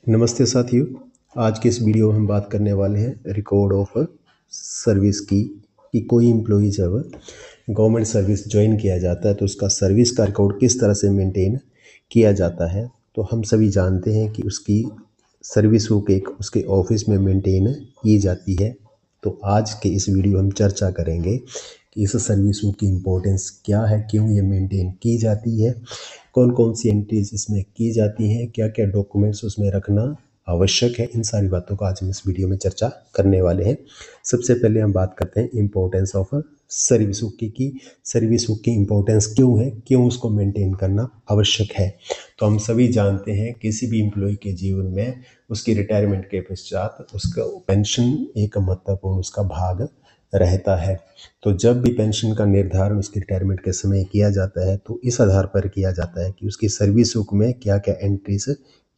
नमस्ते साथियों। आज के इस वीडियो में हम बात करने वाले हैं रिकॉर्ड ऑफ सर्विस की कि कोई एम्प्लॉई जब गवर्नमेंट सर्विस ज्वाइन किया जाता है तो उसका सर्विस का रिकॉर्ड किस तरह से मेंटेन किया जाता है। तो हम सभी जानते हैं कि उसकी सर्विस बुक एक उसके ऑफिस में मेंटेन की जाती है। तो आज के इस वीडियो हम चर्चा करेंगे कि इस सर्विस बुक की इम्पोर्टेंस क्या है, क्यों ये मेंटेन की जाती है, कौन कौन सी एंट्रीज इसमें की जाती हैं, क्या क्या डॉक्यूमेंट्स उसमें रखना आवश्यक है। इन सारी बातों का आज हम इस वीडियो में चर्चा करने वाले हैं। सबसे पहले हम बात करते हैं इम्पोर्टेंस ऑफ सर्विस बुक की कि सर्विस बुक की इम्पोर्टेंस क्यों है, क्यों उसको मेंटेन करना आवश्यक है। तो हम सभी जानते हैं किसी भी एम्प्लॉय के जीवन में उसकी रिटायरमेंट के पश्चात उसका पेंशन एक महत्वपूर्ण उसका भाग रहता है। तो जब भी पेंशन का निर्धारण उसकी रिटायरमेंट के समय किया जाता है तो इस आधार पर किया जाता है कि उसकी सर्विस बुक में क्या क्या एंट्रीज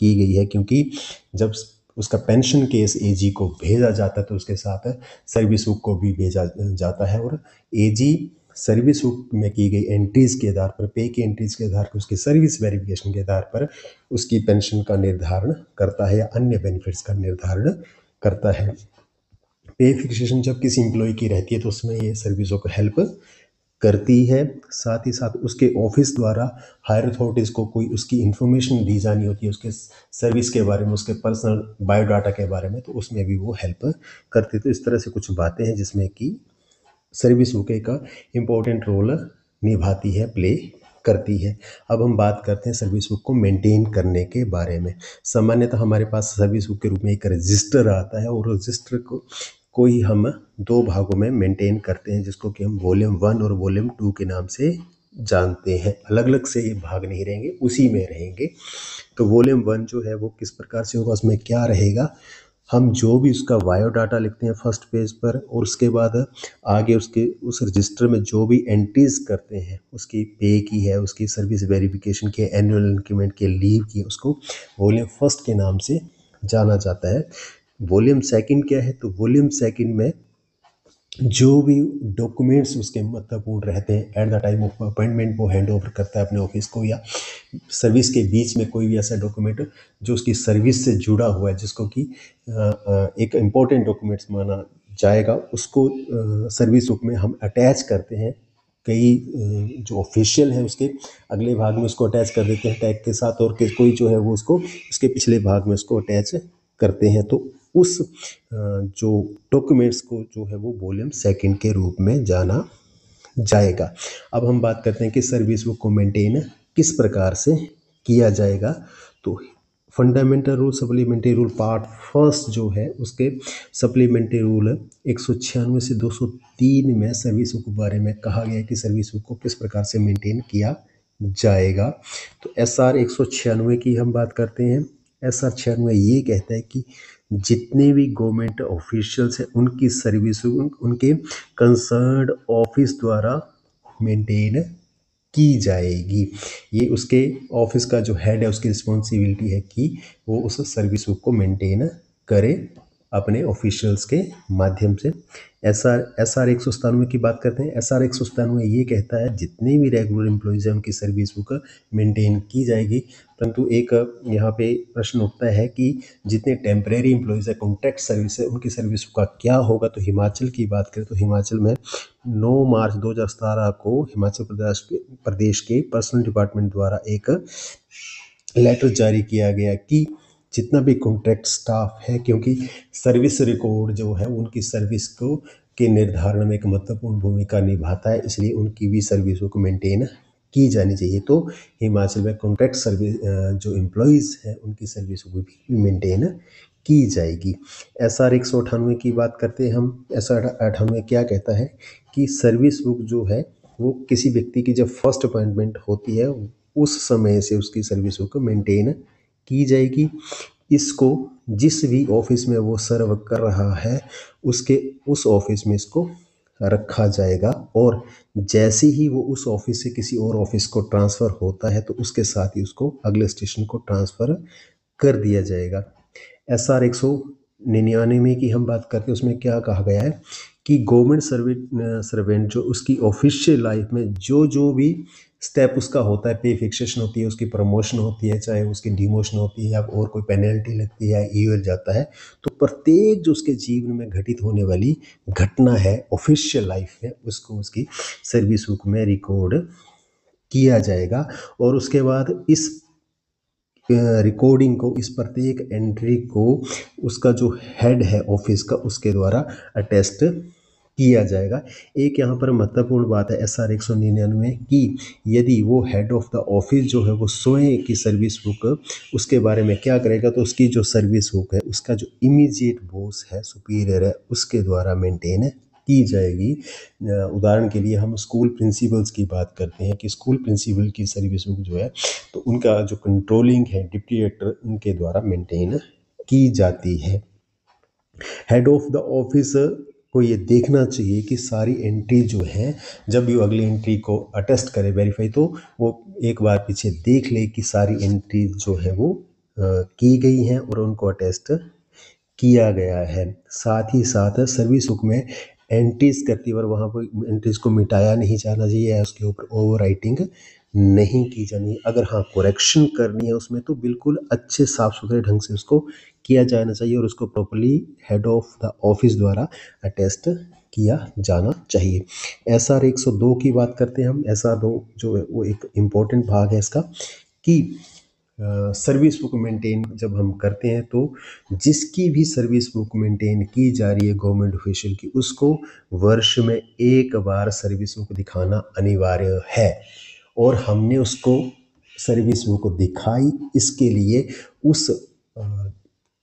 की गई है, क्योंकि जब उसका पेंशन केस एजी को भेजा जाता है तो उसके साथ सर्विस बुक को भी भेजा जाता है। और एजी सर्विस बुक में की गई एंट्रीज के आधार पर, पे की एंट्रीज के आधार पर, उसकी सर्विस वेरिफिकेशन के आधार पर उसकी पेंशन का निर्धारण करता है या अन्य बेनिफिट्स का निर्धारण करता है। पे फिक्सेशन जब किसी एम्प्लॉय की रहती है तो उसमें ये सर्विसों को हेल्प करती है। साथ ही साथ उसके ऑफिस द्वारा हायर अथॉरिटीज़ को कोई उसकी इन्फॉर्मेशन दी जानी होती है उसके सर्विस के बारे में, उसके पर्सनल बायोडाटा के बारे में, तो उसमें भी वो हेल्प करती है। तो इस तरह से कुछ बातें हैं जिसमें कि सर्विस बुक का इम्पोर्टेंट रोल निभाती है, प्ले करती है। अब हम बात करते हैं सर्विस बुक को मेंटेन करने के बारे में। सामान्यतः हमारे पास सर्विस बुक के रूप में एक रजिस्टर आता है और रजिस्टर को ही हम दो भागों में मेंटेन करते हैं, जिसको कि हम वॉल्यूम 1 और वॉल्यूम 2 के नाम से जानते हैं। अलग अलग से ये भाग नहीं रहेंगे, उसी में रहेंगे। तो वॉल्यूम 1 जो है वो किस प्रकार से होगा, उसमें क्या रहेगा, हम जो भी उसका बायोडाटा लिखते हैं फर्स्ट पेज पर, और उसके बाद आगे उसके उस रजिस्टर में जो भी एंट्रीज करते हैं, उसकी पे की है, उसकी सर्विस वेरिफिकेशन की, एनुअल इंक्रीमेंट के, लीव की, उसको वॉल्यूम फर्स्ट के नाम से जाना जाता है। वॉल्यूम सेकंड क्या है, तो वॉल्यूम सेकंड में जो भी डॉक्यूमेंट्स उसके महत्वपूर्ण रहते हैं at the time of appointment वो हैंड ओवर करता है अपने ऑफिस को, या सर्विस के बीच में कोई भी ऐसा डॉक्यूमेंट जो उसकी सर्विस से जुड़ा हुआ है, जिसको कि एक इम्पोर्टेंट डॉक्यूमेंट्स माना जाएगा, उसको सर्विस बुक में हम अटैच करते हैं। कई जो ऑफिशियल है उसके अगले भाग में उसको अटैच कर देते हैं टैग के साथ, और कोई जो है वो उसको उसके पिछले भाग में उसको अटैच करते हैं। तो उस जो डॉक्यूमेंट्स को जो है वो वॉल्यूम सेकंड के रूप में जाना जाएगा। अब हम बात करते हैं कि सर्विस बुक को मेंटेन किस प्रकार से किया जाएगा। तो fundamental rule, supplementary rule, part first जो है उसके सप्लीमेंट्री रूल 196 से 203 में सर्विस बुक के बारे में कहा गया है कि सर्विस बुक को किस प्रकार से मेंटेन किया जाएगा। तो SR 196 की हम बात करते हैं। SR 96 ये कहता है कि जितने भी गवर्नमेंट ऑफिशियल्स हैं उनकी सर्विस उनके कंसर्न्ड ऑफिस द्वारा मेंटेन की जाएगी। ये उसके ऑफिस का जो हेड है उसकी रिस्पॉन्सिबिलिटी है कि वो उस सर्विस बुक को मेंटेन करे अपने ऑफिशियल्स के माध्यम से। SR 197 की बात करते हैं। SR 197 ये कहता है जितने भी रेगुलर एम्प्लॉइज हैं उनकी सर्विस बुक मेंटेन की जाएगी। परंतु एक यहाँ पे प्रश्न उठता है कि जितने टेम्परेरी एम्प्लॉइज है, कॉन्ट्रैक्ट सर्विस है, उनकी सर्विस बुक का क्या होगा। तो हिमाचल की बात करें तो हिमाचल में 9 मार्च 2017 को हिमाचल प्रदेश के पर्सनल डिपार्टमेंट द्वारा एक लेटर जारी किया गया कि जितना भी कॉन्ट्रैक्ट स्टाफ है, क्योंकि सर्विस रिकॉर्ड जो है उनकी सर्विस को के निर्धारण में एक महत्वपूर्ण भूमिका निभाता है, इसलिए उनकी भी सर्विसों को मेंटेन की जानी चाहिए। तो हिमाचल में कॉन्ट्रैक्ट सर्विस जो एम्प्लॉयज़ हैं उनकी सर्विसों को भी मेंटेन की जाएगी। SR 198 की बात करते हैं हम। SR 98 क्या कहता है कि सर्विस बुक जो है वो किसी व्यक्ति की जब फर्स्ट अपॉइंटमेंट होती है उस समय से उसकी सर्विस बुक मेंटेन की जाएगी। इसको जिस भी ऑफिस में वो सर्व कर रहा है उसके उस ऑफिस में इसको रखा जाएगा, और जैसे ही वो उस ऑफिस से किसी और ऑफिस को ट्रांसफ़र होता है तो उसके साथ ही उसको अगले स्टेशन को ट्रांसफ़र कर दिया जाएगा। SR 199 की हम बात करते हैं, उसमें क्या कहा गया है कि गवर्नमेंट सर्वेंट जो उसकी ऑफिशियल लाइफ में जो जो भी स्टेप उसका होता है, पे फिक्सेशन होती है, उसकी प्रमोशन होती है, चाहे उसकी डिमोशन होती है या और कोई पेनल्टी लगती है, ईयर जाता है, तो प्रत्येक जो उसके जीवन में घटित होने वाली घटना है ऑफिशियल लाइफ में, उसको उसकी सर्विस बुक में रिकॉर्ड किया जाएगा। और उसके बाद इस रिकॉर्डिंग को, इस प्रत्येक एंट्री को उसका जो हेड है ऑफिस का, उसके द्वारा अटेस्ट किया जाएगा। एक यहाँ पर महत्वपूर्ण बात है SR 199 कि यदि वो हेड ऑफ द ऑफिस जो है वो स्वयं की सर्विस बुक उसके बारे में क्या करेगा, तो उसकी जो सर्विस बुक है उसका जो इमीडिएट बॉस है, सुपीरियर है, उसके द्वारा मेंटेन की जाएगी। उदाहरण के लिए हम स्कूल प्रिंसिपल्स की बात करते हैं कि स्कूल प्रिंसिपल की सर्विस बुक जो है तो उनका जो कंट्रोलिंग है डिप्टी डायरेक्टर उनके द्वारा मेंटेन की जाती है। हेड ऑफ द ऑफिस को ये देखना चाहिए कि सारी एंट्री जो है, जब भी वो अगली एंट्री को अटेस्ट करे, वेरीफाई, तो वो एक बार पीछे देख ले कि सारी एंट्री जो है वो की गई हैं और उनको अटेस्ट किया गया है। साथ ही साथ सर्विस बुक में एंट्रीज करती और वहाँ पर एंट्रीज को मिटाया नहीं जाना चाहिए या उसके ऊपर ओवर राइटिंग नहीं की जानी। अगर हाँ करेक्शन करनी है उसमें तो बिल्कुल अच्छे साफ सुथरे ढंग से उसको किया जाना चाहिए और उसको properly head of the office द्वारा अटेस्ट किया जाना चाहिए। SR 102 की बात करते हैं हम। SR 2 जो है वो एक इम्पोर्टेंट भाग है इसका कि सर्विस बुक मेंटेन जब हम करते हैं तो जिसकी भी सर्विस बुक मेंटेन की जा रही है गवर्नमेंट ऑफिशियल की, उसको वर्ष में एक बार सर्विस बुक दिखाना अनिवार्य है। और हमने उसको सर्विस बुक दिखाई, इसके लिए उस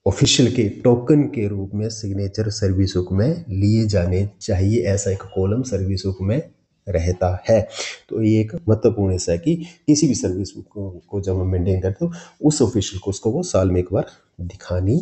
ऑफिशियल के टोकन के रूप में सिग्नेचर सर्विस बुक में लिए जाने चाहिए। ऐसा एक कॉलम सर्विस बुक में रहता है। तो ये एक महत्वपूर्ण हिस्सा है कि किसी भी सर्विस बुक को जब हम मेंटेन करते हो उस ऑफिशियल को उसको वो साल में एक बार दिखानी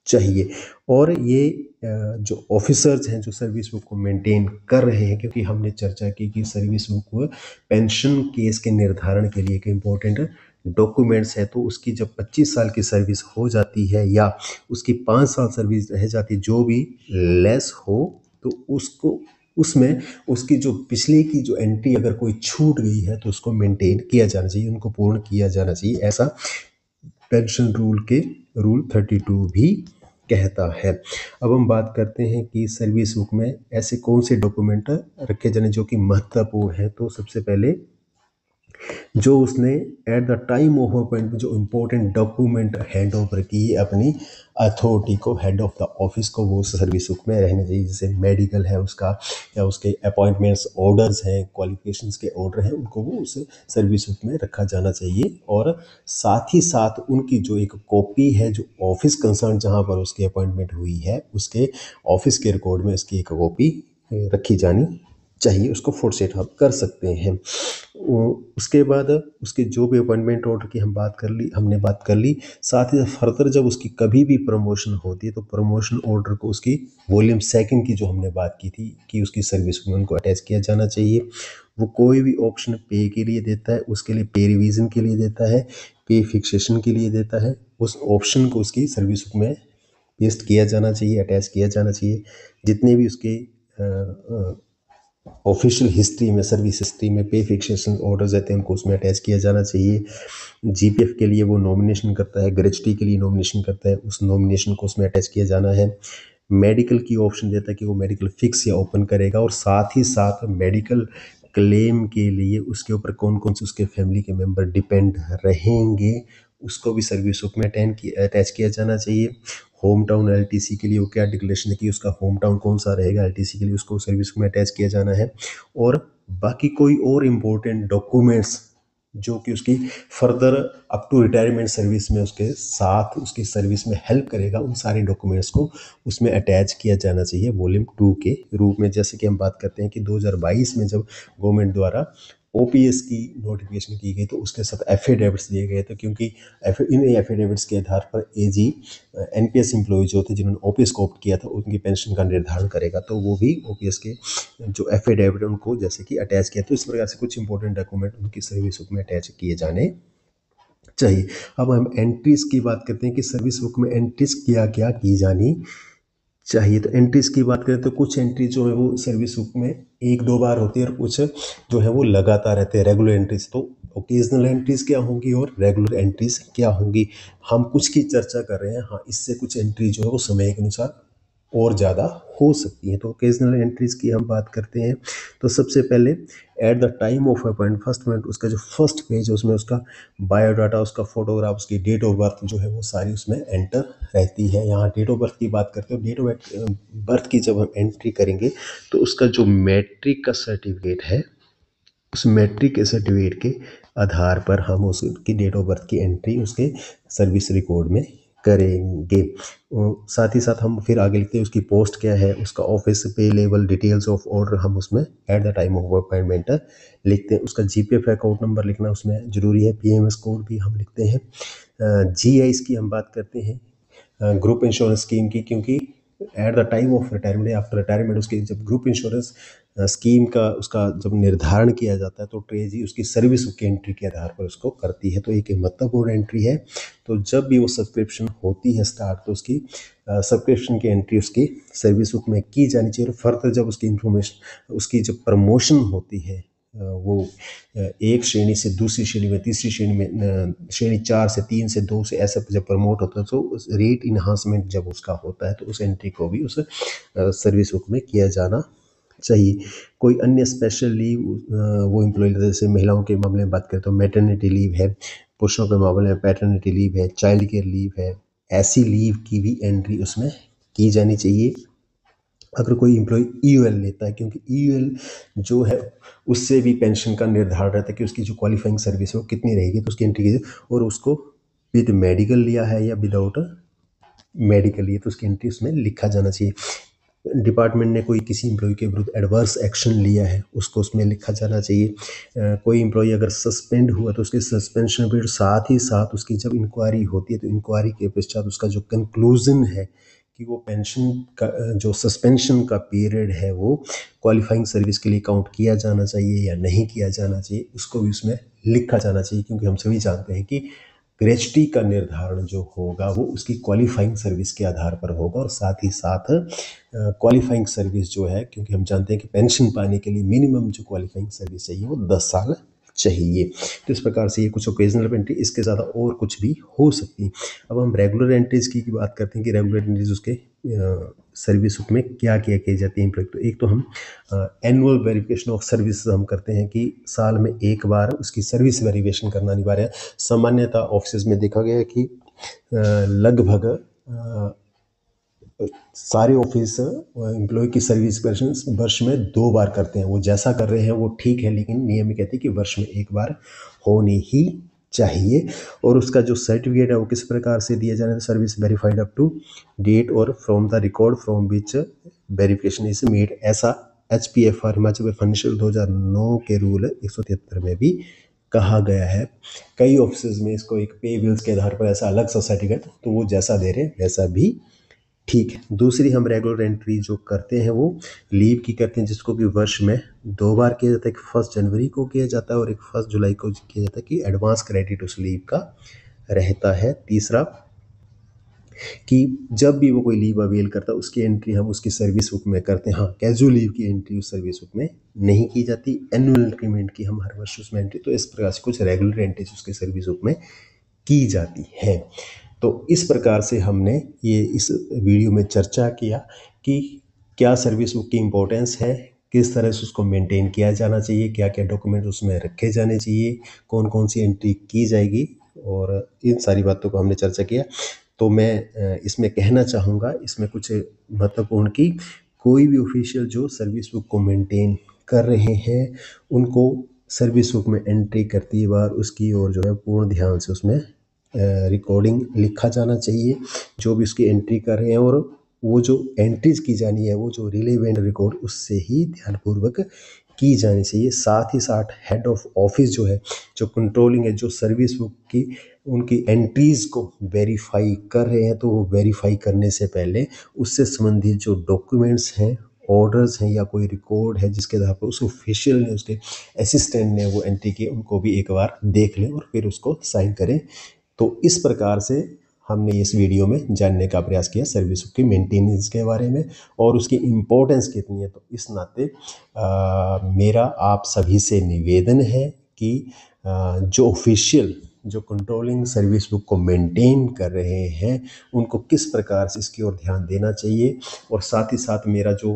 चाहिए। और ये जो ऑफिसर्स हैं जो सर्विस बुक को मेंटेन कर रहे हैं, क्योंकि हमने चर्चा की कि सर्विस बुक पेंशन केस के निर्धारण के लिए एक इम्पोर्टेंट डॉक्यूमेंट्स है, तो उसकी जब 25 साल की सर्विस हो जाती है या उसकी 5 साल सर्विस रह जाती, जो भी लेस हो, तो उसको उसमें उसकी जो पिछले की जो एंट्री अगर कोई छूट गई है तो उसको मेंटेन किया जाना चाहिए, उनको पूर्ण किया जाना चाहिए। ऐसा पेंशन रूल के रूल 32 भी कहता है। अब हम बात करते हैं कि सर्विस बुक में ऐसे कौन से डॉक्यूमेंट रखे जाने जो कि महत्वपूर्ण है। तो सबसे पहले जो उसने at the time of appointment जो इम्पोर्टेंट डॉक्यूमेंट हैंड ओवर की अपनी अथॉरिटी को, हेड ऑफ द ऑफिस को, वो सर्विस बुक में रहने चाहिए। जैसे मेडिकल है उसका, या उसके अपॉइंटमेंट्स ऑर्डर्स हैं, क्वालिफिकेशंस के ऑर्डर हैं, उनको वो उस सर्विस बुक में रखा जाना चाहिए। और साथ ही साथ उनकी जो एक कॉपी है, जो ऑफिस कंसर्न जहाँ पर उसकी अपॉइंटमेंट हुई है उसके ऑफिस के रिकॉर्ड में उसकी एक कॉपी रखी जानी चाहिए। उसको फोरसेट आप कर सकते हैं। उसके बाद उसके जो भी अपॉइंटमेंट ऑर्डर की हमने बात कर ली। साथ ही फर्दर जब उसकी कभी भी प्रमोशन होती है तो प्रमोशन ऑर्डर को उसकी वॉल्यूम 2 की जो हमने बात की थी कि उसकी सर्विस में उनको अटैच किया जाना चाहिए। वो कोई भी ऑप्शन पे के लिए देता है, उसके लिए पे रिवीजन के लिए देता है, पे फिक्सेशन के लिए देता है, उस ऑप्शन को उसकी सर्विस बुक में पेस्ट किया जाना चाहिए, अटैच किया जाना चाहिए। जितने भी उसके ऑफिशियल हिस्ट्री में, सर्विस हिस्ट्री में पे फिक्सेशन ऑर्डर्स रहते हैं उनको उसमें अटैच किया जाना चाहिए। GPF के लिए वो नॉमिनेशन करता है, ग्रेजुटी के लिए नॉमिनेशन करता है, उस नॉमिनेशन को उसमें अटैच किया जाना है। मेडिकल की ऑप्शन देता है कि वो मेडिकल फिक्स या ओपन करेगा, और साथ ही साथ मेडिकल क्लेम के लिए उसके ऊपर कौन कौन से उसके फैमिली के मेंबर डिपेंड रहेंगे उसको भी सर्विस बुक में अटैच किया जाना चाहिए। होम टाउन LTC के लिए वो क्या डिक्लेरेशन है कि उसका होम टाउन कौन सा रहेगा LTC के लिए, उसको सर्विस बुक में अटैच किया जाना है। और बाकी कोई और इम्पोर्टेंट डॉक्यूमेंट्स जो कि उसकी further up to retirement service में उसके साथ उसकी सर्विस में हेल्प करेगा, उन सारे डॉक्यूमेंट्स को उसमें अटैच किया जाना चाहिए वॉल्यूम 2 के रूप में। जैसे कि हम बात करते हैं कि 2022 में जब गवर्नमेंट द्वारा OPS की नोटिफिकेशन की गई तो उसके साथ एफिडेविट्स दिए गए थे, क्योंकि इन एफिडेविट्स के आधार पर AG NPS एम्प्लॉय जो थे जिन्होंने OPS को ऑप्ट किया था उनकी पेंशन का निर्धारण करेगा, तो वो भी OPS के जो एफिडेविट उनको जैसे कि अटैच किया। तो इस प्रकार से कुछ इंपॉर्टेंट डॉक्यूमेंट उनकी सर्विस बुक में अटैच किए जाने चाहिए। अब हम एंट्रीज की बात करते हैं कि सर्विस बुक में एंट्रीज क्या क्या की जानी चाहिए। तो एंट्रीज की बात करें तो कुछ एंट्री जो है वो सर्विस बुक में एक दो बार होती है और कुछ जो है वो लगातार रहते हैं रेगुलर एंट्रीज। तो ओकेजनल एंट्रीज क्या होंगी और रेगुलर एंट्रीज क्या होंगी, हम कुछ की चर्चा कर रहे हैं। हाँ, इससे कुछ एंट्री जो है वो समय के अनुसार और ज़्यादा हो सकती है। तो ओकेजनल एंट्रीज की हम बात करते हैं तो सबसे पहले at the time of appointment, first minute, उसका जो फर्स्ट पेज है उसमें उसका बायोडाटा, उसका फोटोग्राफ, उसकी डेट ऑफ बर्थ जो है वो सारी उसमें एंटर रहती है। यहाँ डेट ऑफ बर्थ की बात करते हो, डेट ऑफ बर्थ की जब हम एंट्री करेंगे तो उसका जो मैट्रिक का सर्टिफिकेट है उस मैट्रिक के सर्टिफिकेट के आधार पर हम उसकी डेट ऑफ बर्थ की एंट्री उसके सर्विस रिकॉर्ड में करेंगे। साथ ही साथ हम फिर आगे लिखते हैं उसकी पोस्ट क्या है, उसका ऑफिस, पे लेवल, डिटेल्स ऑफ ऑर्डर हम उसमें at the time of appointment लिखते हैं। उसका जीपीएफ अकाउंट नंबर लिखना उसमें ज़रूरी है, पीएमएस कोड भी हम लिखते हैं। जीआईस की हम बात करते हैं, ग्रुप इंश्योरेंस स्कीम की, क्योंकि at the time of retirement, after retirement उसकी जब ग्रुप इंश्योरेंस स्कीम का उसका जब निर्धारण किया जाता है तो ट्रेजी उसकी सर्विस की एंट्री के आधार पर उसको करती है। तो एक महत्वपूर्ण एंट्री है। तो जब भी वो सब्सक्रिप्शन होती है स्टार्ट तो उसकी सब्सक्रिप्शन की एंट्री उसकी सर्विस बुक में की जानी चाहिए। और फर्दर जब उसकी इंफॉर्मेशन, उसकी जब प्रमोशन होती है वो एक श्रेणी से दूसरी श्रेणी में, तीसरी श्रेणी में, श्रेणी 4 से 3 से 2 से ऐसे जब प्रमोट होता है तो उस रेट इन्हांसमेंट जब उसका होता है तो उस एंट्री को भी उस सर्विस बुक में किया जाना चाहिए। कोई अन्य स्पेशल लीव वो एम्प्लॉय, जैसे महिलाओं के मामले में बात करें तो मैटरनिटी लीव है, पुरुषों के मामले में पैटर्निटी लीव है, चाइल्ड केयर लीव है, ऐसी लीव की भी एंट्री उसमें की जानी चाहिए। अगर कोई एम्प्लॉय ईयूएल लेता है, क्योंकि ईयूएल जो है उससे भी पेंशन का निर्धारण रहता है कि उसकी जो क्वालिफाइंग सर्विस है वो कितनी रहेगी, तो उसकी एंट्री कीजिए। और उसको विद मेडिकल लिया है या विदाउट मेडिकल लिया तो उसकी एंट्री उसमें लिखा जाना चाहिए। डिपार्टमेंट ने कोई किसी एम्प्लॉय के विरुद्ध एडवर्स एक्शन लिया है उसको उसमें लिखा जाना चाहिए। कोई एम्प्लॉय अगर सस्पेंड हुआ तो उसके सस्पेंशन पीरियड, साथ ही साथ उसकी जब इंक्वायरी होती है तो इंक्वायरी के पश्चात उसका जो कंक्लूजन है कि वो पेंशन का जो सस्पेंशन का पीरियड है वो क्वालिफाइंग सर्विस के लिए काउंट किया जाना चाहिए या नहीं किया जाना चाहिए, उसको भी उसमें लिखा जाना चाहिए। क्योंकि हम सभी जानते हैं कि ग्रेच्युटी का निर्धारण जो होगा वो उसकी क्वालिफाइंग सर्विस के आधार पर होगा। और साथ ही साथ क्वालिफाइंग सर्विस जो है, क्योंकि हम जानते हैं कि पेंशन पाने के लिए मिनिमम जो क्वालिफाइंग सर्विस चाहिए वो 10 साल चाहिए। तो इस प्रकार से ये कुछ ओकेजनल एंट्री, इसके ज़्यादा और कुछ भी हो सकती है। अब हम रेगुलर एंट्रीज की बात करते हैं कि रेगुलर एंट्रीज उसके सर्विस बुक में क्या क्या की जाती है। तो एक तो हम एनुअल वेरिफिकेशन ऑफ सर्विस हम करते हैं कि साल में एक बार उसकी सर्विस वेरिफिकेशन करना अनिवार्य है। सामान्यतः ऑफिस में देखा गया है कि लगभग सारे ऑफिस एम्प्लॉय की सर्विस वर्ष में 2 बार करते हैं। वो जैसा कर रहे हैं वो ठीक है, लेकिन नियम कहते हैं कि वर्ष में एक बार होनी ही चाहिए। और उसका जो सर्टिफिकेट है वो किस प्रकार से दिया जाना है, service verified up to date और from the record from which verification is made. ऐसा HPFR हिमाचल फाइनेंशियल 2009 के रूल 173 में भी कहा गया है। कई ऑफिस में इसको एक पे बिल्स के आधार पर ऐसा अलग सा सर्टिफिकेट, तो वो जैसा दे रहे हैं वैसा भी ठीक है। दूसरी हम रेगुलर एंट्री जो करते हैं वो लीव की करते हैं, जिसको कि वर्ष में 2 बार किया जाता है। एक 1 जनवरी को किया जाता है और एक 1 जुलाई को किया जाता है कि एडवांस क्रेडिट उस लीव का रहता है। तीसरा कि जब भी वो कोई लीव अवेल करता है उसकी एंट्री हम उसकी सर्विस बुक में करते हैं। हाँ, कैजुअल लीव की एंट्री उस सर्विस बुक में नहीं की जाती। एनुअल इंक्रीमेंट की हम हर वर्ष उसमें एंट्री, तो इस प्रकार से कुछ रेगुलर एंट्रीज उसकी सर्विस बुक में की जाती है। तो इस प्रकार से हमने ये इस वीडियो में चर्चा किया कि क्या सर्विस बुक की इम्पोर्टेंस है, किस तरह से उसको मेंटेन किया जाना चाहिए, क्या क्या डॉक्यूमेंट उसमें रखे जाने चाहिए, कौन कौन सी एंट्री की जाएगी, और इन सारी बातों को हमने चर्चा किया। तो मैं इसमें कहना चाहूँगा इसमें कुछ महत्वपूर्ण कि कोई भी ऑफिशियल जो सर्विस बुक को मेंटेन कर रहे हैं उनको सर्विस बुक में एंट्री करती बार उसकी और जो है पूर्ण ध्यान से उसमें रिकॉर्डिंग लिखा जाना चाहिए जो भी उसकी एंट्री कर रहे हैं। और वो जो एंट्रीज की जानी है वो जो रिलेवेंट रिकॉर्ड उससे ही ध्यानपूर्वक की जानी चाहिए। साथ ही साथ हेड ऑफ ऑफिस जो है, जो कंट्रोलिंग है, जो सर्विस बुक की उनकी एंट्रीज को वेरीफाई कर रहे हैं, तो वो वेरीफाई करने से पहले उससे संबंधित जो डॉक्यूमेंट्स हैं, ऑर्डर्स हैं या कोई रिकॉर्ड है जिसके आधार पर उस ऑफिशियल ने, उसके असिस्टेंट ने वो एंट्री की, उनको भी एक बार देख लें और फिर उसको साइन करें। तो इस प्रकार से हमने इस वीडियो में जानने का प्रयास किया सर्विस बुक की मेंटेनेंस के बारे में और उसकी इम्पोर्टेंस कितनी है। तो इस नाते मेरा आप सभी से निवेदन है कि जो ऑफिशियल जो कंट्रोलिंग सर्विस बुक को मेंटेन कर रहे हैं उनको किस प्रकार से इसकी ओर ध्यान देना चाहिए, और साथ ही साथ मेरा जो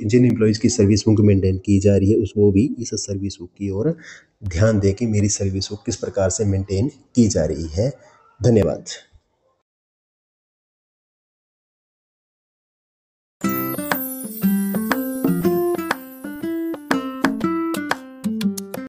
जिन एम्प्लॉयज़ की सर्विस बुक मेंटेन की जा रही है उसको भी इस सर्विस बुक की ओर ध्यान दें कि मेरी सर्विस बुक किस प्रकार से मेंटेन की जा रही है। धन्यवाद।